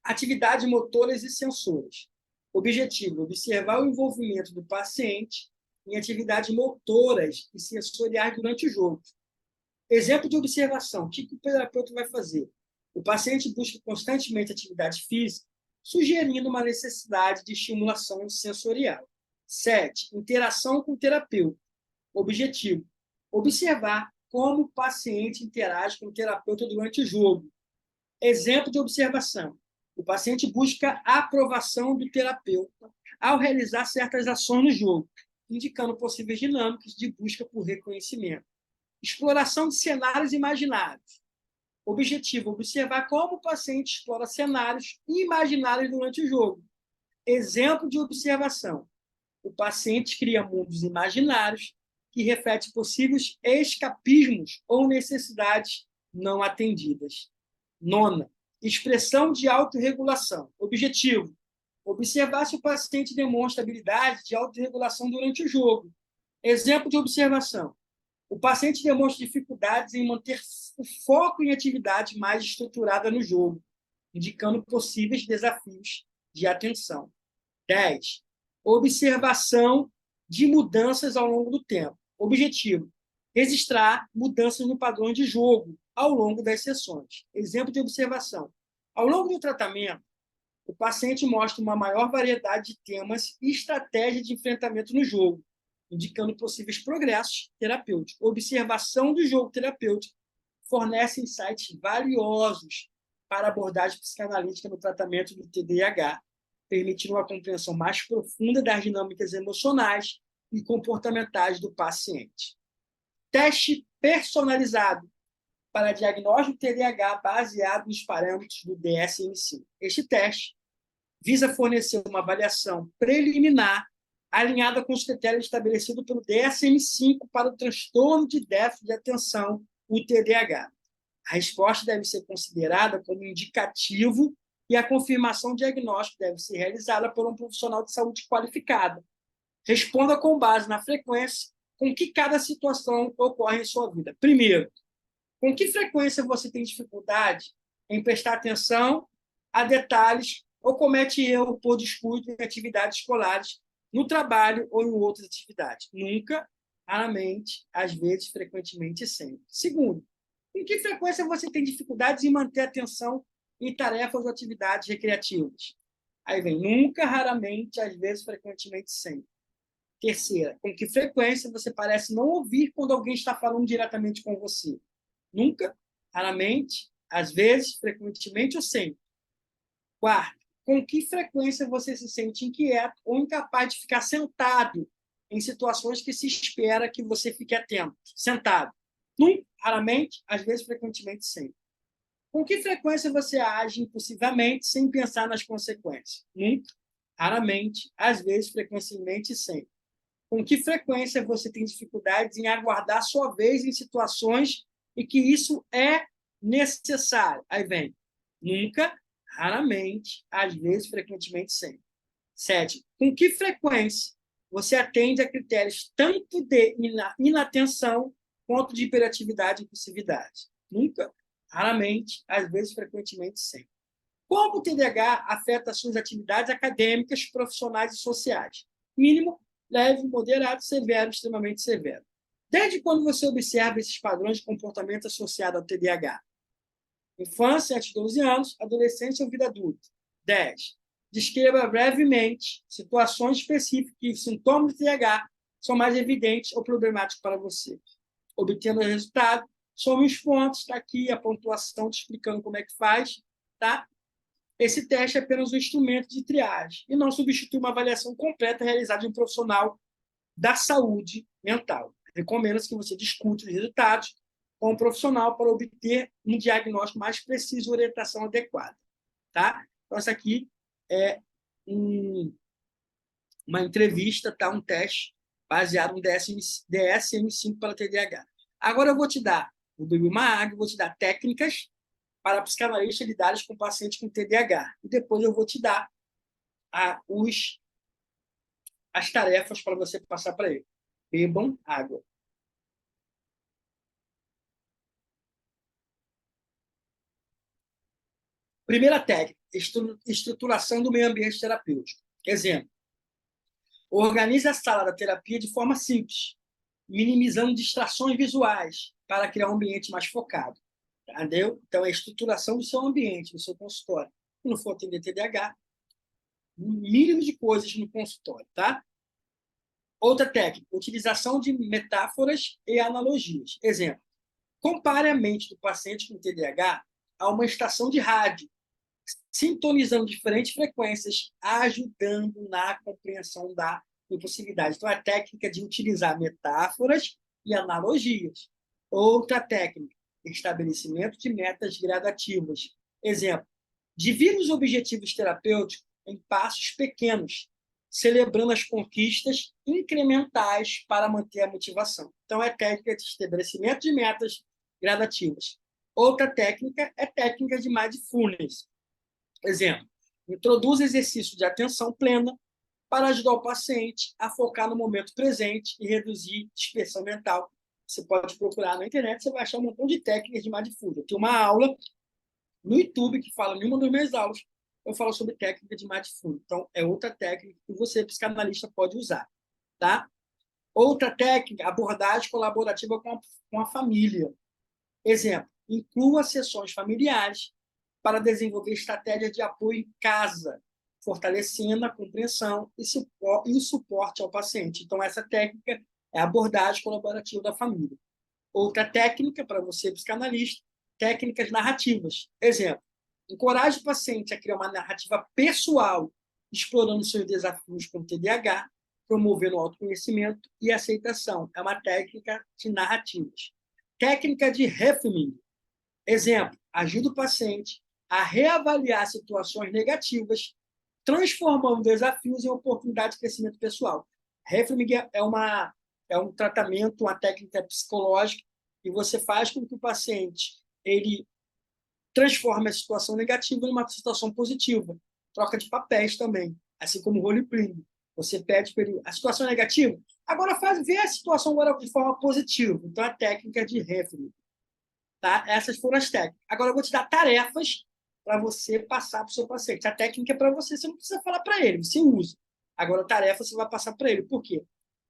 Atividades motoras e sensoras. Objetivo: observar o envolvimento do paciente em atividades motoras e sensoriais durante o jogo. Exemplo de observação: o que o terapeuta vai fazer? O paciente busca constantemente atividade física, sugerindo uma necessidade de estimulação sensorial. 7. Interação com o terapeuta. Objetivo: observar como o paciente interage com o terapeuta durante o jogo. Exemplo de observação: o paciente busca a aprovação do terapeuta ao realizar certas ações no jogo, indicando possíveis dinâmicas de busca por reconhecimento. Exploração de cenários imaginários. Objetivo: observar como o paciente explora cenários imaginários durante o jogo. Exemplo de observação: o paciente cria mundos imaginários que refletem possíveis escapismos ou necessidades não atendidas. 9. Expressão de autorregulação. Objetivo: observar se o paciente demonstra habilidade de autorregulação durante o jogo. Exemplo de observação: o paciente demonstra dificuldades em manter o foco em atividade mais estruturada no jogo, indicando possíveis desafios de atenção. 10. Observação de mudanças ao longo do tempo. Objetivo: registrar mudanças no padrão de jogo ao longo das sessões. Exemplo de observação. Ao longo do tratamento, o paciente mostra uma maior variedade de temas e estratégias de enfrentamento no jogo, indicando possíveis progressos terapêuticos. Observação do jogo terapêutico fornece insights valiosos para a abordagem psicanalítica no tratamento do TDAH, permitindo uma compreensão mais profunda das dinâmicas emocionais e comportamentais do paciente. Teste personalizado para diagnóstico de TDAH baseado nos parâmetros do DSM-5. Este teste visa fornecer uma avaliação preliminar alinhada com os critérios estabelecidos pelo DSM-5 para o transtorno de déficit de atenção, o TDAH. A resposta deve ser considerada como indicativo e a confirmação diagnóstica deve ser realizada por um profissional de saúde qualificado. Responda com base na frequência com que cada situação ocorre em sua vida. Primeiro, com que frequência você tem dificuldade em prestar atenção a detalhes ou comete erro por descuido em atividades escolares, no trabalho ou em outras atividades? Nunca, raramente, às vezes, frequentemente e sempre. Segundo, com que frequência você tem dificuldades em manter atenção em tarefas ou atividades recreativas? Aí vem nunca, raramente, às vezes, frequentemente, sempre. Terceira, com que frequência você parece não ouvir quando alguém está falando diretamente com você? Nunca, raramente, às vezes, frequentemente ou sempre. Quarto, com que frequência você se sente inquieto ou incapaz de ficar sentado em situações que se espera que você fique atento, sentado? Nunca, raramente, às vezes, frequentemente, sempre. Com que frequência você age impulsivamente sem pensar nas consequências? Nunca, raramente, às vezes, frequentemente, sempre. Com que frequência você tem dificuldades em aguardar sua vez em situações em que isso é necessário? Aí vem, nunca, raramente, às vezes, frequentemente, sempre. 7. Com que frequência você atende a critérios tanto de inatenção quanto de hiperatividade e impulsividade? Nunca, raramente, às vezes, frequentemente, sempre. Como o TDAH afeta suas atividades acadêmicas, profissionais e sociais? Mínimo, leve, moderado, severo, extremamente severo. Desde quando você observa esses padrões de comportamento associados ao TDAH? Infância, antes de 12 anos, adolescência ou vida adulta. 10. Descreva brevemente situações específicas que os sintomas do TDAH são mais evidentes ou problemáticos para você. Obtendo o resultado, some os pontos, está aqui a pontuação te explicando como é que faz, tá? Esse teste é apenas um instrumento de triagem e não substitui uma avaliação completa realizada de um profissional da saúde mental. Recomenda-se que você discute os resultados com um profissional para obter um diagnóstico mais preciso e orientação adequada. Tá? Então, essa aqui é uma entrevista, tá? Um teste baseado no DSM-5 para TDAH. Agora eu vou beber uma água, vou te dar técnicas para psicanalistas lidarem com pacientes com TDAH. E depois eu vou te dar as tarefas para você passar para ele. Bebam água. Primeira técnica, estruturação do meio ambiente terapêutico. Exemplo, organize a sala da terapia de forma simples, minimizando distrações visuais para criar um ambiente mais focado. Entendeu? Então, é a estruturação do seu ambiente, do seu consultório. Se não for atender TDAH, um mínimo de coisas no consultório, tá? Outra técnica, utilização de metáforas e analogias. Exemplo, compare a mente do paciente com TDAH a uma estação de rádio, sintonizando diferentes frequências, ajudando na compreensão da impulsividade. Então, a técnica de utilizar metáforas e analogias. Outra técnica, estabelecimento de metas gradativas. Exemplo, divida os objetivos terapêuticos em passos pequenos, celebrando as conquistas incrementais para manter a motivação. Então, é técnica de estabelecimento de metas gradativas. Outra técnica é técnica de mindfulness. Exemplo, introduz exercícios de atenção plena para ajudar o paciente a focar no momento presente e reduzir dispersão mental. Você pode procurar na internet, você vai achar um montão de técnicas de mindfulness. Eu tenho uma aula no YouTube que fala, em uma das minhas aulas, eu falo sobre técnica de mindfulness. Então, é outra técnica que você, psicanalista, pode usar. Tá? Outra técnica, abordagem colaborativa com a família. Exemplo, Inclua sessões familiares para desenvolver estratégias de apoio em casa, fortalecendo a compreensão e o suporte ao paciente. Então, essa técnica é a abordagem colaborativa da família. Outra técnica, para você, psicanalista, técnicas narrativas. Exemplo, encoraje o paciente a criar uma narrativa pessoal, explorando seus desafios com TDAH, promovendo o autoconhecimento e aceitação. É uma técnica de narrativas. Técnica de reframing. Exemplo, ajuda o paciente a reavaliar situações negativas, transformando desafios em oportunidades de crescimento pessoal. Reframing é um tratamento, uma técnica psicológica que você faz com que o paciente ele transforme a situação negativa numa situação positiva. Troca de papéis também, assim como o role-playing. Você pede para ele a situação é negativa, agora vê a situação agora de forma positiva. Então, a técnica de reframing. Tá? Essas foram as técnicas. Agora, eu vou te dar tarefas para você passar para o seu paciente. A técnica é para você, você não precisa falar para ele, você usa. Agora, a tarefa você vai passar para ele. Por quê?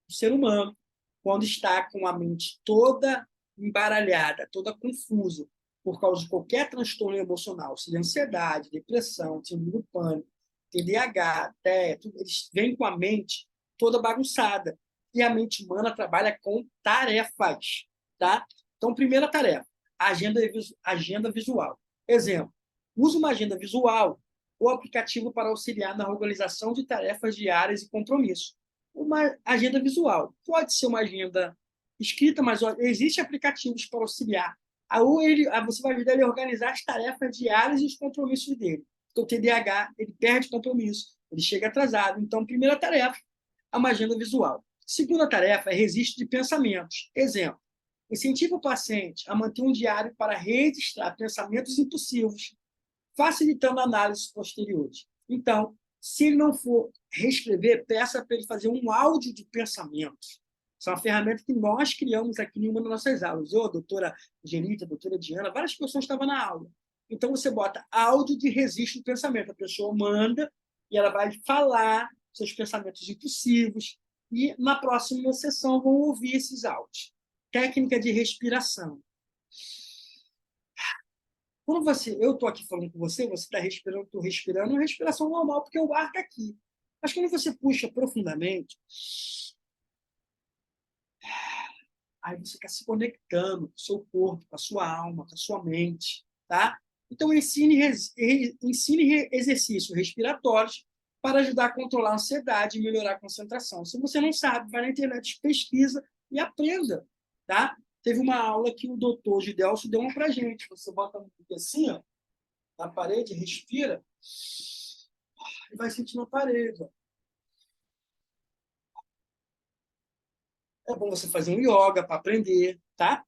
O ser humano, quando está com a mente toda embaralhada, toda confusa, por causa de qualquer transtorno emocional, seja ansiedade, depressão, síndrome do pânico, TDAH, tudo, eles vêm com a mente toda bagunçada. E a mente humana trabalha com tarefas. Tá? Então, primeira tarefa, agenda visual. Exemplo, use uma agenda visual ou aplicativo para auxiliar na organização de tarefas diárias e compromissos. Uma agenda visual. Pode ser uma agenda escrita, mas existem aplicativos para auxiliar. Você vai ajudar ele a organizar as tarefas diárias e os compromissos dele. Então, o TDAH, ele perde compromisso, ele chega atrasado. Então, primeira tarefa é uma agenda visual. Segunda tarefa é registro de pensamentos. Exemplo, incentiva o paciente a manter um diário para registrar pensamentos impulsivos, facilitando análises posteriores. Então, se ele não for reescrever, peça para ele fazer um áudio de pensamentos. Isso é uma ferramenta que nós criamos aqui em uma das nossas aulas. Eu, a doutora Genita, a doutora Diana, várias pessoas estavam na aula. Então, você bota áudio de registro de pensamento. A pessoa manda e ela vai falar seus pensamentos impulsivos e na próxima sessão vão ouvir esses áudios. Técnica de respiração. Quando eu estou aqui falando com você está respirando, estou respirando, uma respiração normal, porque o ar está aqui. Mas quando você puxa profundamente, aí você está se conectando com o seu corpo, com a sua alma, com a sua mente. Tá? Então, ensine exercícios respiratórios para ajudar a controlar a ansiedade e melhorar a concentração. Se você não sabe, vai na internet, pesquisa e aprenda. Tá? Teve uma aula que o doutor Gidelso deu uma para a gente. Você bota assim, ó, na parede, respira, e vai sentir na parede. Ó. É bom você fazer um yoga para aprender, tá?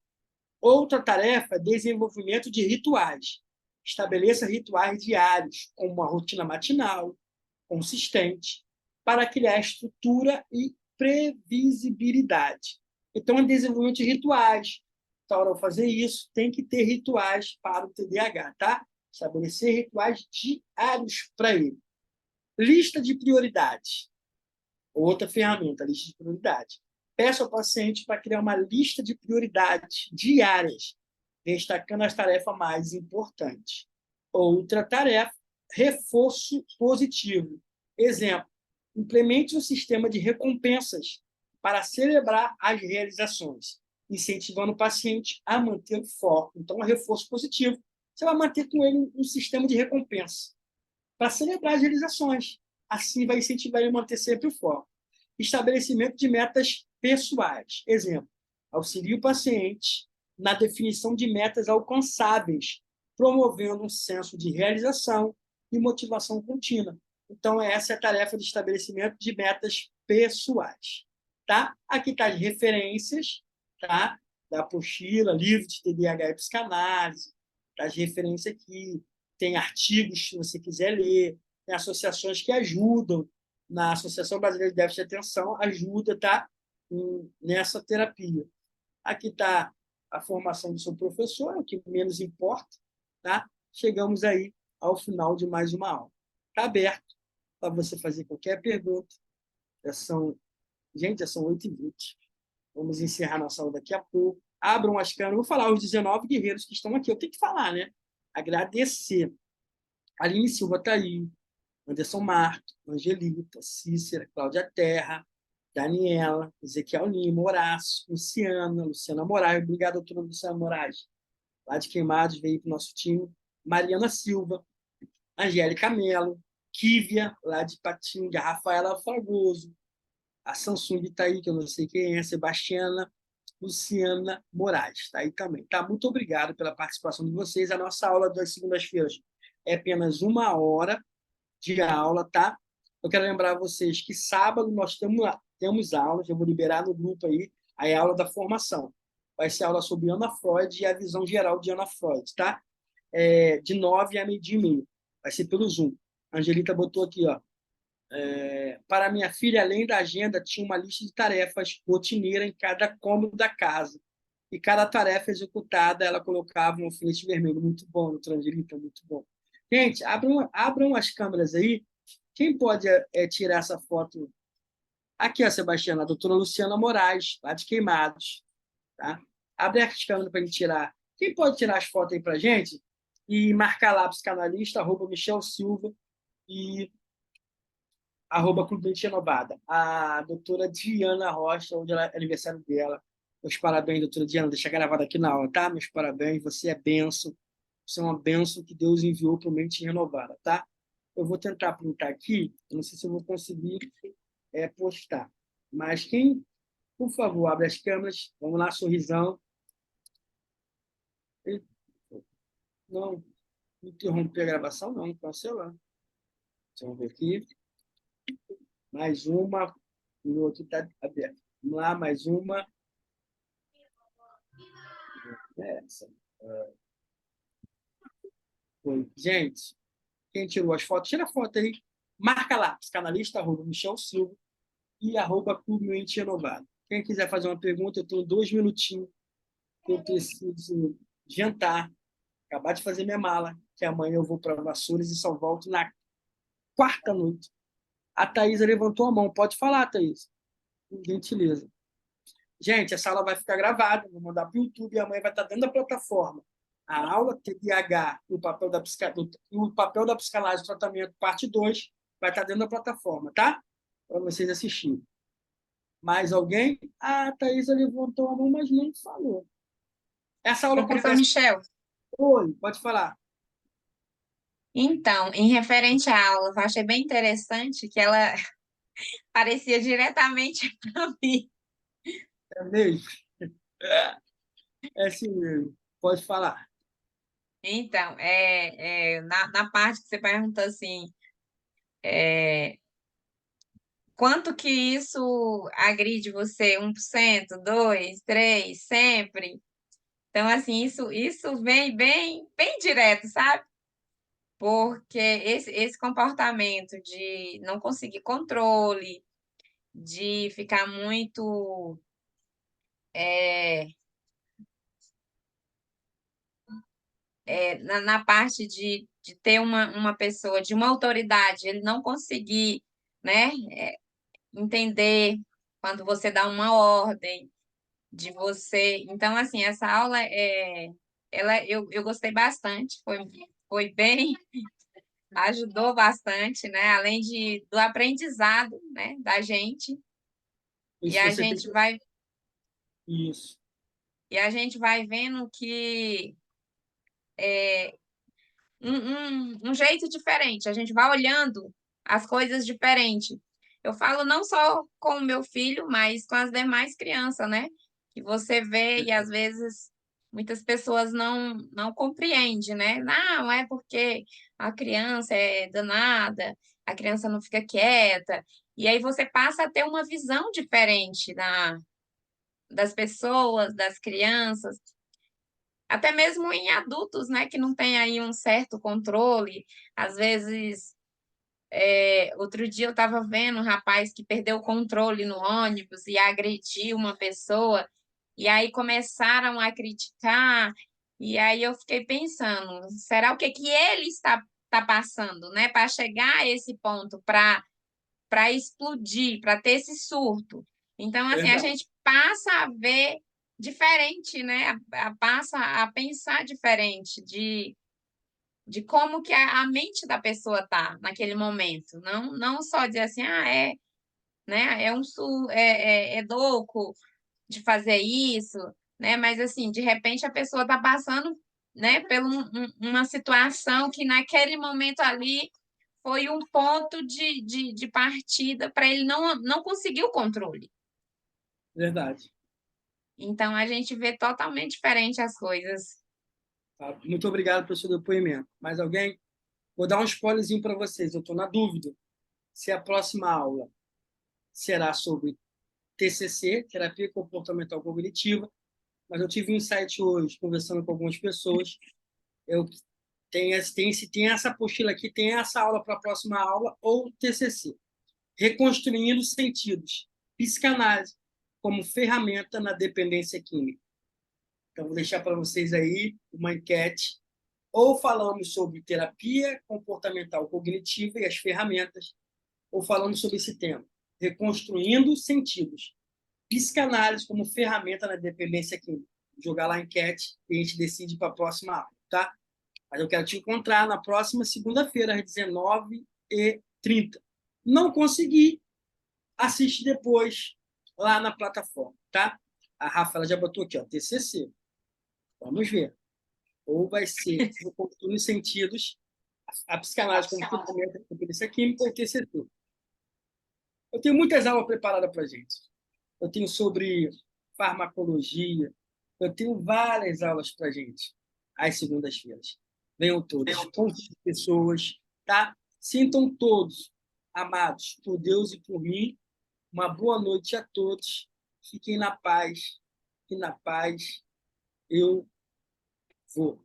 Outra tarefa é desenvolvimento de rituais. Estabeleça rituais diários, como uma rotina matinal, consistente, para criar estrutura e previsibilidade. Então, é desenvolvimento de rituais. Então, ao fazer isso, tem que ter rituais para o TDAH, tá? Estabelecer rituais diários para ele. Lista de prioridades. Outra ferramenta, lista de prioridades. Peça ao paciente para criar uma lista de prioridades diárias, destacando as tarefas mais importantes. Outra tarefa, reforço positivo. Exemplo, implemente um sistema de recompensas para celebrar as realizações, incentivando o paciente a manter o foco. Então, um reforço positivo. Você vai manter com ele um sistema de recompensa para celebrar as realizações. Assim, vai incentivar ele a manter sempre o foco. Estabelecimento de metas pessoais. Exemplo, auxilie o paciente na definição de metas alcançáveis, promovendo um senso de realização e motivação contínua. Então, essa é a tarefa de estabelecimento de metas pessoais. Tá? Aqui está as referências, tá? Da apostila, livro de TDAH e psicanálise, tá? As referências aqui, tem artigos, se você quiser ler, tem associações que ajudam. Na Associação Brasileira de Déficit de Atenção, ajuda, tá? Nessa terapia. Aqui está a formação do seu professor, o que menos importa, tá? Chegamos aí ao final de mais uma aula. Está aberto para você fazer qualquer pergunta. Gente, já são 8h20. Vamos encerrar nossa aula daqui a pouco. Abram as câmeras. Vou falar os 19 guerreiros que estão aqui. Eu tenho que falar, né? Agradecer. Aline Silva está aí. Anderson Marques, Angelita, Cícera, Cláudia Terra, Daniela, Ezequiel Lima, Horácio, Luciana Moraes. Obrigado, doutora Luciana Moraes. Lá de Queimados, veio para o nosso time. Mariana Silva, Angélica Mello, Kívia, lá de Patinga, Rafaela Fragoso, a Samsung está aí, que eu não sei quem é, Sebastiana, Luciana Moraes, está aí também. Tá? Muito obrigado pela participação de vocês. A nossa aula das segundas-feiras é apenas 1 hora de aula, tá? Eu quero lembrar vocês que sábado nós temos aulas, eu vou liberar no grupo aí a aula da formação. Vai ser aula sobre Ana Freud e a visão geral de Ana Freud, tá? De 9 a meio-dia e meio. Vai ser pelo Zoom. A Angelita botou aqui, ó. Para minha filha, além da agenda, tinha uma lista de tarefas rotineira em cada cômodo da casa. E cada tarefa executada, ela colocava um alfinete vermelho. Muito bom, doutora Angelita, muito bom. Gente, abram as câmeras aí. Quem pode tirar essa foto? Aqui, ó, Sebastiana, a doutora Luciana Moraes, lá de Queimados. Tá? Abre as câmeras para a gente tirar. Quem pode tirar as fotos aí para a gente? E marcar lá, psicanalista, @Michel Silva e @Clube Mente Renovada. A doutora Diana Rocha, onde é aniversário dela. Meus parabéns, doutora Diana. Deixa gravado aqui na aula, tá? Meus parabéns. Você é benção. Você é uma benção que Deus enviou para Mente Renovada, tá? Eu vou tentar printar aqui. Eu não sei se eu vou conseguir postar. Mas quem, por favor, abre as câmeras. Vamos lá, sorrisão. Não, interromper a gravação, não. Cancelar. Vamos ver aqui. Mais uma. O outro está aberto. Vamos lá, mais uma. Essa. Foi. Gente, quem tirou as fotos, tira a foto aí. Marca lá, psicanalista, @Michel Silva e @Clube Mente Renovado. Quem quiser fazer uma pergunta, eu tenho 2 minutinhos que eu preciso jantar, acabar de fazer minha mala, que amanhã eu vou para Vassouras e só volto na quarta noite. A Thaisa levantou a mão. Pode falar, Thaisa. Com gentileza. Gente, essa aula vai ficar gravada, vou mandar para o YouTube e amanhã vai estar dentro da plataforma. A aula TDAH e o papel da psicanálise do tratamento, parte 2, vai estar dentro da plataforma, tá? Para vocês assistirem. Mais alguém? A Thaisa levantou a mão, mas não falou. Essa aula Professor acontece... Michel, Oi, pode falar. então, em referente à aula, eu achei bem interessante que ela parecia diretamente para mim. É mesmo? É assim mesmo. Pode falar. Então, na parte que você pergunta assim, quanto que isso agride você? 1%, 2%, 3%, sempre? Então, assim, isso vem bem direto, sabe? Porque esse comportamento de não conseguir controle, de ficar muito na parte de ter uma pessoa, de uma autoridade, ele não conseguir, né, entender quando você dá uma ordem, de você. Então, assim, essa aula eu gostei bastante, foi bem, ajudou bastante, né, além do aprendizado, né, da gente, e Isso a você tem gente que... vai, Isso. e a gente vai vendo que um jeito diferente, a gente vai olhando as coisas diferente. Eu falo não só com o meu filho, mas com as demais crianças, né? Que você vê e às vezes muitas pessoas não compreendem, né? Não, é porque a criança é danada, a criança não fica quieta. E aí você passa a ter uma visão diferente das pessoas, das crianças até mesmo em adultos, né, que não tem aí um certo controle. Às vezes, outro dia eu estava vendo um rapaz que perdeu o controle no ônibus e agrediu uma pessoa, e aí começaram a criticar, e aí eu fiquei pensando, será o que que ele está passando, né, para chegar a esse ponto, para explodir, para ter esse surto. Então, assim, a Verdade. gente passa a ver diferente, né? Passa a pensar diferente de como que a mente da pessoa tá naquele momento. Não só dizer assim, né? É louco de fazer isso, né? Mas assim, de repente a pessoa está passando, né, por uma situação que naquele momento ali foi um ponto de partida para ele não conseguir o controle. Verdade. Então a gente vê totalmente diferente as coisas. Tá? Muito obrigado pelo seu depoimento. Mais alguém? Vou dar um spoilerzinho para vocês. Eu estou na dúvida se a próxima aula será sobre TCC, Terapia Comportamental Cognitiva, mas eu tive um insight hoje, conversando com algumas pessoas. Eu tem essa apostila aqui, tem essa aula para a próxima aula, ou TCC. Reconstruindo sentidos. Psicanálise como ferramenta na dependência química. Então, vou deixar para vocês aí uma enquete. Ou falamos sobre terapia comportamental cognitiva e as ferramentas, ou falamos sobre esse tema, reconstruindo sentidos. Psicanálise como ferramenta na dependência química. Vou jogar lá a enquete e a gente decide para a próxima aula, tá? Mas eu quero te encontrar na próxima segunda-feira, às 19h30. Não consegui, assiste depois lá na plataforma, tá? A Rafaela já botou aqui, ó, TCC. Vamos ver. Ou vai ser reconstruindo sentidos, a psicanálise como ferramenta de dependência química ou TCC. Eu tenho muitas aulas preparadas para a gente. Eu tenho sobre farmacologia, eu tenho várias aulas para a gente, às segundas-feiras. Venham todos, convidem pessoas, tá? Sintam todos amados por Deus e por mim. Uma boa noite a todos. Fiquem na paz. E na paz eu vou.